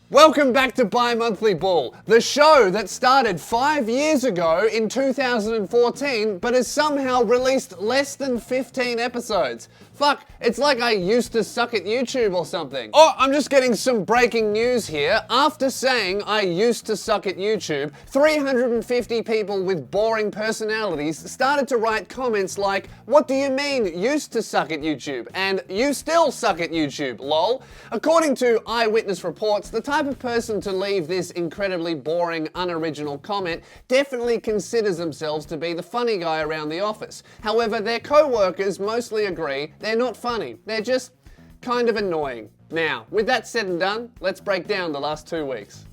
Welcome back to Bi-Monthly Bull, the show that started 5 years ago in 2014 but has somehow released less than 15 episodes. Fuck, it's like I used to suck at YouTube or something. Oh, I'm just getting some breaking news here. After saying I used to suck at YouTube, 350 people with boring personalities started to write comments like, "What do you mean, used to suck at YouTube?" and "You still suck at YouTube, lol." According to eyewitness reports, the type of person to leave this incredibly boring, unoriginal comment definitely considers themselves to be the funny guy around the office. However, their co-workers mostly agree they're not funny. They're just kind of annoying. Now, with that said and done, let's break down the last 2 weeks.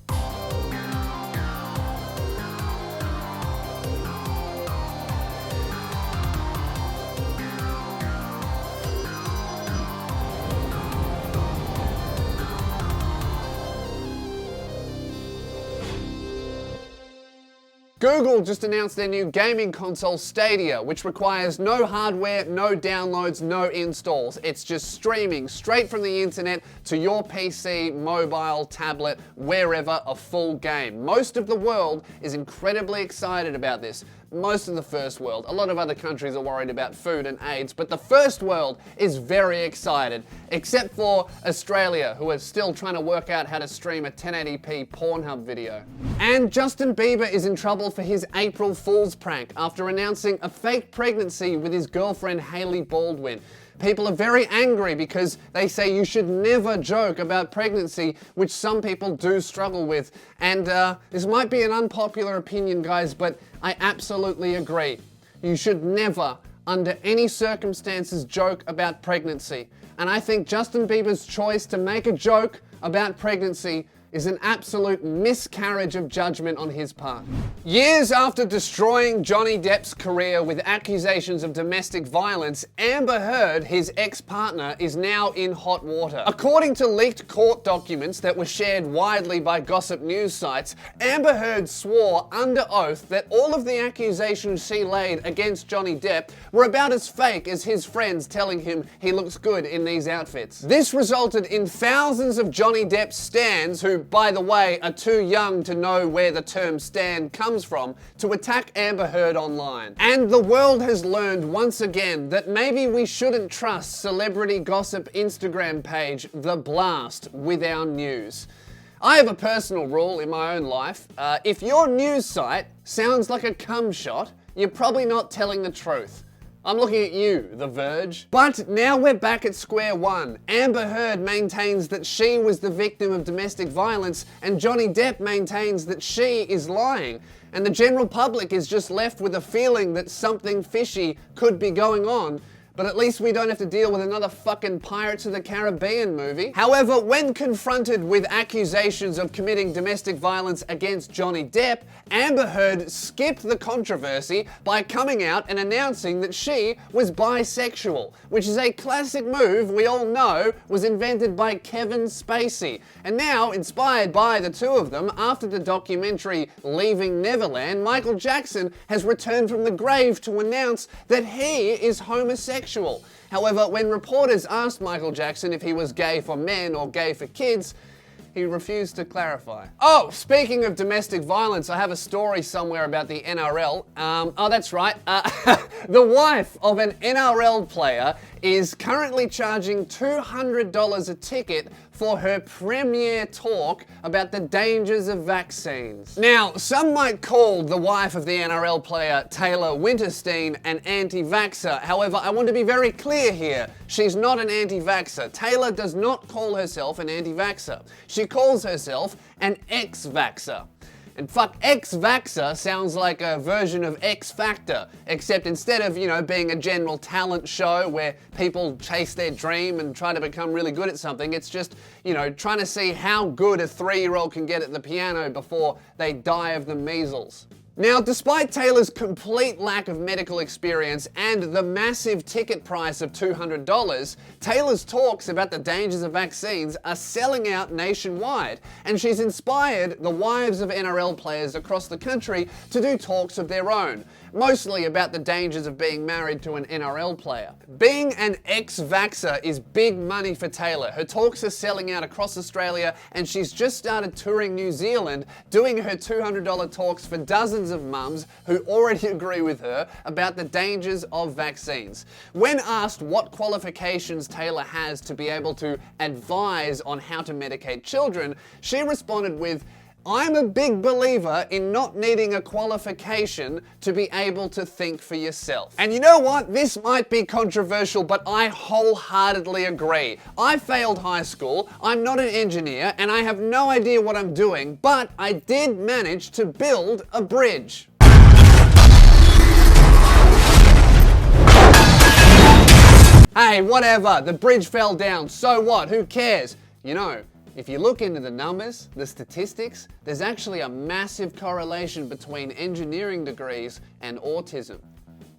Google just announced their new gaming console Stadia, which requires no hardware, no downloads, no installs. It's just streaming straight from the internet to your PC, mobile, tablet, wherever, a full game. Most of the world is incredibly excited about this. Most of the first world. A lot of other countries are worried about food and AIDS, but the first world is very excited, except for Australia, who are still trying to work out how to stream a 1080p Pornhub video. And Justin Bieber is in trouble for his April Fool's prank after announcing a fake pregnancy with his girlfriend Hailey Baldwin. People are very angry because they say you should never joke about pregnancy, which some people do struggle with. And this might be an unpopular opinion, guys, but I absolutely agree. You should never, under any circumstances, joke about pregnancy. And I think Justin Bieber's choice to make a joke about pregnancy is an absolute miscarriage of judgment on his part. Years after destroying Johnny Depp's career with accusations of domestic violence, Amber Heard, his ex-partner, is now in hot water. According to leaked court documents that were shared widely by gossip news sites, Amber Heard swore under oath that all of the accusations she laid against Johnny Depp were about as fake as his friends telling him he looks good in these outfits. This resulted in thousands of Johnny Depp stans who, by the way, are too young to know where the term stan comes from, to attack Amber Heard online. And the world has learned once again that maybe we shouldn't trust celebrity gossip Instagram page The Blast with our news. I have a personal rule in my own life. If your news site sounds like a cum shot, you're probably not telling the truth. I'm looking at you, The Verge. But now we're back at square one. Amber Heard maintains that she was the victim of domestic violence, and Johnny Depp maintains that she is lying. And the general public is just left with a feeling that something fishy could be going on. But at least we don't have to deal with another fucking Pirates of the Caribbean movie. However, when confronted with accusations of committing domestic violence against Johnny Depp, Amber Heard skipped the controversy by coming out and announcing that she was bisexual, which is a classic move we all know was invented by Kevin Spacey. And now, inspired by the two of them, after the documentary Leaving Neverland, Michael Jackson has returned from the grave to announce that he is homosexual. However, when reporters asked Michael Jackson if he was gay for men or gay for kids, he refused to clarify. Oh, speaking of domestic violence, I have a story somewhere about the NRL. Oh, that's right. The wife of an NRL player is currently charging $200 a ticket for her premiere talk about the dangers of vaccines. Now, some might call the wife of the NRL player Taylor Winterstein an anti-vaxxer. However, I want to be very clear here. She's not an anti-vaxxer. Taylor does not call herself an anti-vaxxer. She calls herself an ex-vaxxer. And fuck, ex-vaxxer sounds like a version of X Factor, except instead of, being a general talent show where people chase their dream and try to become really good at something, it's just, trying to see how good a 3-year-old can get at the piano before they die of the measles. Now, despite Taylor's complete lack of medical experience and the massive ticket price of $200, Taylor's talks about the dangers of vaccines are selling out nationwide, and she's inspired the wives of NRL players across the country to do talks of their own, mostly about the dangers of being married to an NRL player. Being an ex-vaxxer is big money for Taylor. Her talks are selling out across Australia, and she's just started touring New Zealand, doing her $200 talks for dozens of mums who already agree with her about the dangers of vaccines. When asked what qualifications Taylor has to be able to advise on how to medicate children, she responded with, "I'm a big believer in not needing a qualification to be able to think for yourself." And you know what? This might be controversial, but I wholeheartedly agree. I failed high school, I'm not an engineer, and I have no idea what I'm doing, but I did manage to build a bridge. Hey, whatever, the bridge fell down, so what? Who cares? You know, if you look into the numbers, the statistics, there's actually a massive correlation between engineering degrees and autism.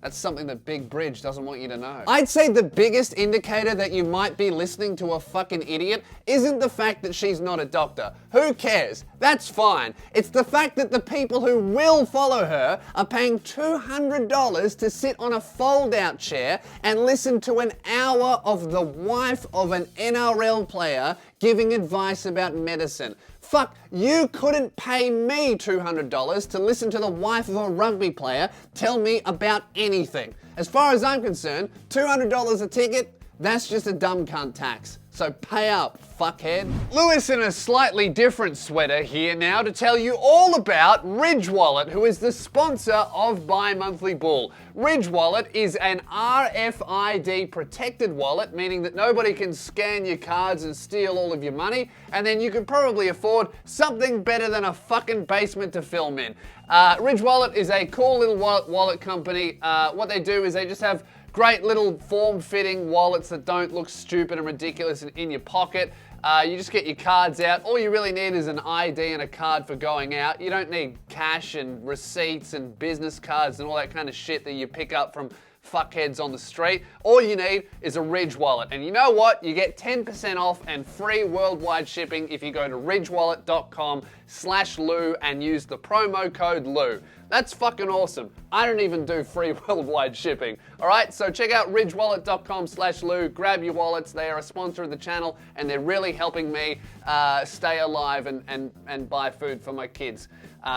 That's something that Big Bridge doesn't want you to know. I'd say the biggest indicator that you might be listening to a fucking idiot isn't the fact that she's not a doctor. Who cares? That's fine. It's the fact that the people who will follow her are paying $200 to sit on a fold-out chair and listen to an hour of the wife of an NRL player giving advice about medicine. Fuck, you couldn't pay me $200 to listen to the wife of a rugby player tell me about anything. As far as I'm concerned, $200 a ticket, that's just a dumb cunt tax. So pay up, fuckhead. Lewis in a slightly different sweater here now to tell you all about Ridge Wallet, who is the sponsor of Bi-Monthly Bull. Ridge Wallet is an RFID protected wallet, meaning that nobody can scan your cards and steal all of your money, and then you can probably afford something better than a fucking basement to film in. Ridge Wallet is a cool little wallet company. What they do is they just have great little form-fitting wallets that don't look stupid and ridiculous in your pocket. You just get your cards out. All you really need is an ID and a card for going out. You don't need cash and receipts and business cards and all that kind of shit that you pick up from fuckheads on the street. All you need is a Ridge Wallet. And you know what? You get 10% off and free worldwide shipping if you go to ridgewallet.com/Lou and use the promo code Lou. That's fucking awesome. I don't even do free worldwide shipping. All right, so check out ridgewallet.com/Lou. Grab your wallets. They are a sponsor of the channel, and they're really helping me stay alive and buy food for my kids.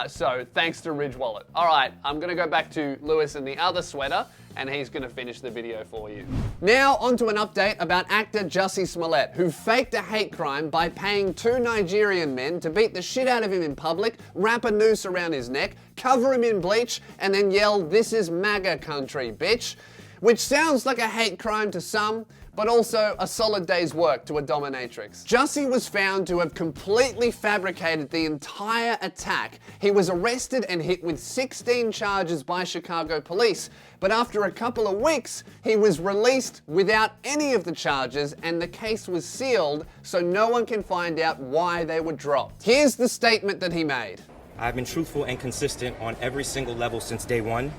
So thanks to Ridge Wallet. All right, I'm gonna go back to Lewis in the other sweater, and he's gonna finish the video for you. Now onto an update about actor Jussie Smollett, who faked a hate crime by paying 2 Nigerian men to beat the shit out of him in public, wrap a noose around his neck, cover him in bleach, and then yell, "This is MAGA country, bitch." Which sounds like a hate crime to some, but also a solid day's work to a dominatrix. Jussie was found to have completely fabricated the entire attack. He was arrested and hit with 16 charges by Chicago police, but after a couple of weeks, he was released without any of the charges and the case was sealed so no one can find out why they were dropped. Here's the statement that he made. I've been truthful and consistent on every single level since day one.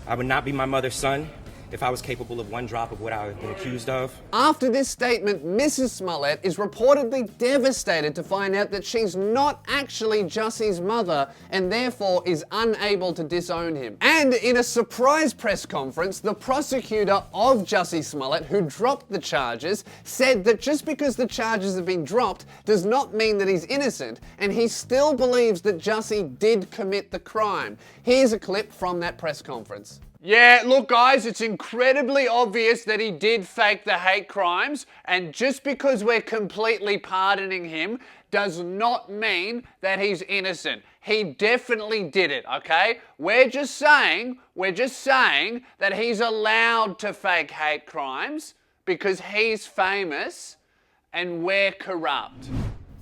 I would not be my mother's son if I was capable of one drop of what I've been accused of. After this statement, Mrs. Smollett is reportedly devastated to find out that she's not actually Jussie's mother and therefore is unable to disown him. And in a surprise press conference, the prosecutor of Jussie Smollett, who dropped the charges, said that just because the charges have been dropped does not mean that he's innocent, and he still believes that Jussie did commit the crime. Here's a clip from that press conference. Yeah, look guys, it's incredibly obvious that he did fake the hate crimes, and just because we're completely pardoning him does not mean that he's innocent. He definitely did it, okay? We're just saying that he's allowed to fake hate crimes because he's famous and we're corrupt.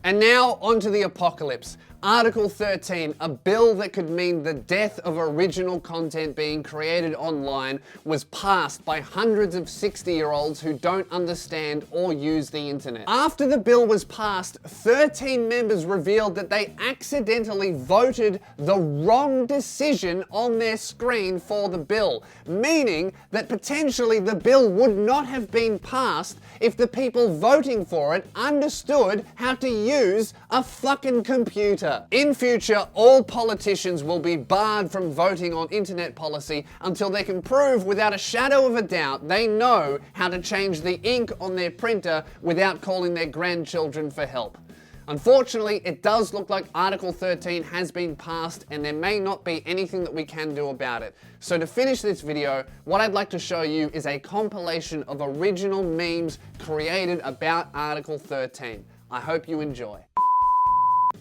And now onto the apocalypse. Article 13, a bill that could mean the death of original content being created online, was passed by hundreds of 60-year-olds who don't understand or use the internet. After the bill was passed, 13 members revealed that they accidentally voted the wrong decision on their screen for the bill, meaning that potentially the bill would not have been passed if the people voting for it understood how to use a fucking computer. In future, all politicians will be barred from voting on internet policy until they can prove without a shadow of a doubt they know how to change the ink on their printer without calling their grandchildren for help. Unfortunately, it does look like Article 13 has been passed and there may not be anything that we can do about it. So to finish this video, what I'd like to show you is a compilation of original memes created about Article 13. I hope you enjoy.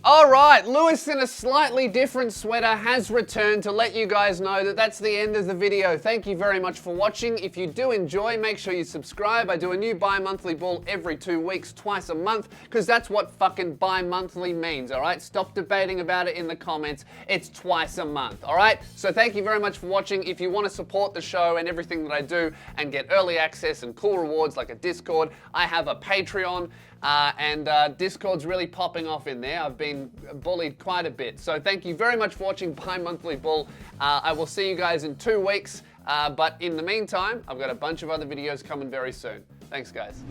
Alright, Lewis in a slightly different sweater has returned to let you guys know that that's the end of the video. Thank you very much for watching. If you do enjoy, make sure you subscribe. I do a new bi-monthly bull every 2 weeks, twice a month, because that's what fucking bi-monthly means, alright? Stop debating about it in the comments. It's twice a month, alright? So thank you very much for watching. If you want to support the show and everything that I do and get early access and cool rewards like a Discord, I have a Patreon. Discord's really popping off in there. I've been bullied quite a bit. So thank you very much for watching Bi-Monthly Bull. I will see you guys in 2 weeks. But in the meantime, I've got a bunch of other videos coming very soon. Thanks, guys.